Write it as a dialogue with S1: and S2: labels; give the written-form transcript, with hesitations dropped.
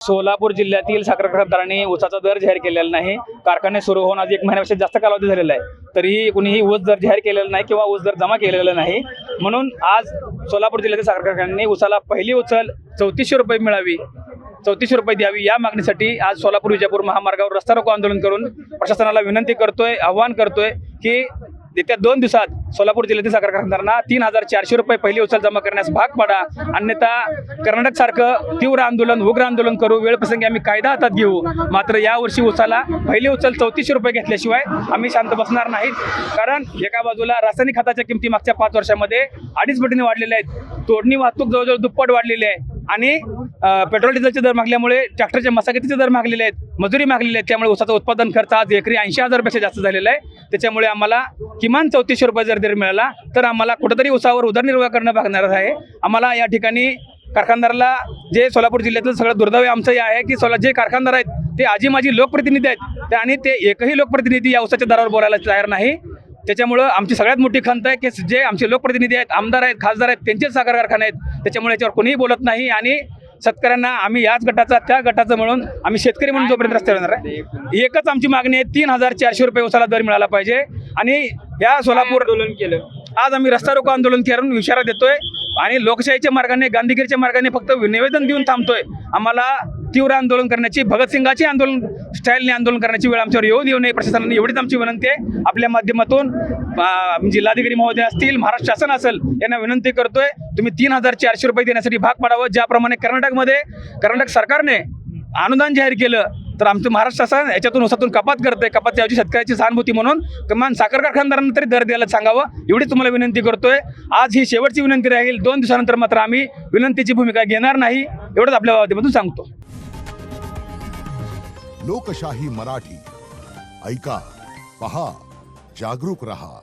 S1: सोलापूर जिल्ह्यातील साखर कारखानदारांनी ऊसाचा दर जाहीर केलेला नाही। कारखाने सुरू होऊन आज 1 महिन्यापेक्षा जास्त कालावधी झालेला आहे, तरीही कुणीही ऊस दर जाहीर केलेला नाही किंवा ऊस दर जमा केलेला नाही। म्हणून आज सोलापूर जिल्ह्यातील साखर कारखान्यांनी ऊसाला पहिली उचल 3400 रुपये मिळावी, 3400 रुपये द्यावी, या मागणीसाठी आज सोलापूर विजापूर महामार्गावर रस्ता रोको आंदोलन करून प्रशासनाला विनंती करतोय, आवाहन करतोय की येत्या 2 दिवसात सोलापूर जिल्ह्यातील साखर कारखानदारांना 3400 रुपये पहिली उचल जमा करण्यास भाग पाडा, अन्यथा कर्नाटक सारखं तीव्र आंदोलन, उग्र आंदोलन करू, वेळप्रसंगी आम्ही कायदा हातात घेऊ। मात्र यावर्षी उसाला पहिली उचल 3400 रुपये घेतल्याशिवाय आम्ही शांत बसणार नाहीत। कारण एका बाजूला रासायनिक खताच्या किमती मागच्या 5 वर्षांमध्ये 2.5 पटीने वाढलेल्या आहेत, तोडणी वाहतूक जवळजवळ दुप्पट वाढलेली आहे आणि पेट्रोल डिझेलचे दर मागल्यामुळे ट्रॅक्टरच्या मशागतीचे दर मागलेले आहेत, मजुरी मागलेली आहेत। त्यामुळे ऊसाचं उत्पादन खर्च आज एकरी 80,000 पेक्षा जास्त झालेला आहे। त्याच्यामुळे आम्हाला किमान 3400 रुपये जर दर मिळाला तर आम्हाला कुठेतरी ऊसावर उदरनिर्वाह करणं भागणार आहे। आम्हाला या ठिकाणी कारखानदाराला, जे सोलापूर जिल्ह्यातील सगळं दुर्दैव आमचं हे आहे की जे कारखानदार आहेत ते आजी माझी लोकप्रतिनिधी आहेत आणि ते एकही लोकप्रतिनिधी या ऊसाच्या दरावर बोलायला तयार नाही। त्याच्यामुळं आमची सगळ्यात मोठी खंत आहे की जे आमचे लोकप्रतिनिधी आहेत, आमदार आहेत, खासदार आहेत, त्यांचेच साखर कारखाने आहेत, त्याच्यामुळे याच्यावर कोणीही बोलत नाही। आणि शेतकऱ्यांना आम्ही याच गटाचा त्या गटाचं म्हणून आम्ही शेतकरी म्हणून जोपर्यंत रस्त्यावर येणार आहे, एकच आमची मागणी आहे, 3400 रुपये उसाला दर मिळाला पाहिजे। आणि या सोलापूर आंदोलन केलं, आज आम्ही रस्ता रोको आंदोलन करून इशारा देतोय आणि लोकशाहीच्या मार्गाने, गांधीगिरीच्या मार्गाने फक्त निवेदन देऊन थांबतोय। आम्हाला तीव्र आंदोलन करण्याची, भगतसिंगाची आंदोलन स्टाईलने आंदोलन करण्याची वेळ आमच्यावर येऊ नये प्रशासनाने, एवढीच आमची विनंती आहे। आपल्या माध्यमातून जिल्हाधिकारी महोदय असतील, महाराष्ट्र शासन असेल, यांना विनंती करतोय, तुम्ही 3400 रुपये देण्यासाठी भाग पाडावं। ज्याप्रमाणे कर्नाटक सरकारने अनुदान जाहीर केलं तर आमचं महाराष्ट्र शासन याच्यातून ऊसातून कपात करतंय, कपातच्या शेतकऱ्याची सहानुभूती म्हणून किमान साखर कारखानदारांना तरी दर द्यायला सांगावं, एवढी तुम्हाला विनंती करतोय। आज ही शेवटची विनंती राहील, 2 दिवसानंतर मात्र आम्ही विनंतीची भूमिका घेणार नाही, एवढंच आपल्या माध्यमातून सांगतो।
S2: लोकशाही मराठी ऐका, पहा, जागरूक रहा।